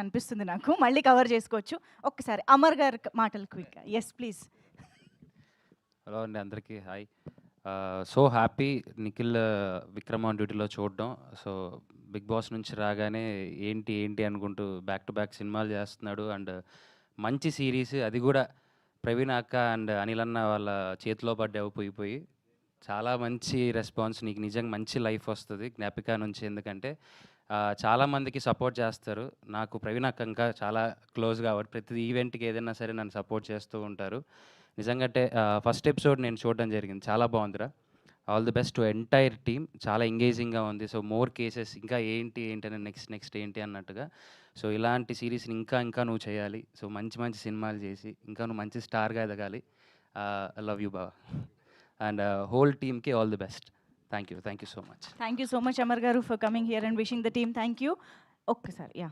అనిపిస్తుంది నాకు. మళ్ళీ కవర్ చేసుకోవచ్చు. ఒక్కసారి అమర్ గారి మాటలు క్విక్‌గా. Yes please. హలో అండి అందరికీ hi. So happy Nikhil Vikram on డ్యూటీలో చూడడం. సో బిగ్ బాస్ నుంచి రాగానే ఏంటి ఏంటి అనుకుంటూ బ్యాక్ టు బ్యాక్ సినిమాలు చేస్తున్నాడు. అండ్ మంచి సిరీస్, అది కూడా ప్రవీణ్ అక్క అండ్ అనిల్ అన్న వాళ్ళ చేతిలో పడ్డావు పోయి చాలా మంచి రెస్పాన్స్. నీకు నిజంగా మంచి లైఫ్ వస్తుంది జ్ఞాపిక నుంచి. ఎందుకంటే చాలామందికి సపోర్ట్ చేస్తారు. నాకు ప్రవీణ్ అక్క ఇంకా చాలా క్లోజ్ కాబట్టి ప్రతి ఈవెంట్కి ఏదైనా సరే నన్ను సపోర్ట్ చేస్తూ ఉంటారు. నిజంగా అంటే ఫస్ట్ ఎపిసోడ్ నేను చూడడం జరిగింది. చాలా బాగుందిరా. All the best to entire team. చాలా ఎంగేజింగ్గా ఉంది. సో మోర్ కేసెస్ ఇంకా ఏంటి ఏంటి అని నెక్స్ట్ ఏంటి అన్నట్టుగా. సో ఇలాంటి సిరీస్ని ఇంకా ఇంకా నువ్వు చేయాలి. సో మంచి మంచి సినిమాలు చేసి ఇంకా నువ్వు మంచి స్టార్గా ఎదగాలి. ఐ లవ్ యూ బావ. అండ్ హోల్ టీమ్కి all the best. Thank you so much. Thank you so much Amar గారు for coming here and wishing the team. Thank you. ఒక్కసారి యా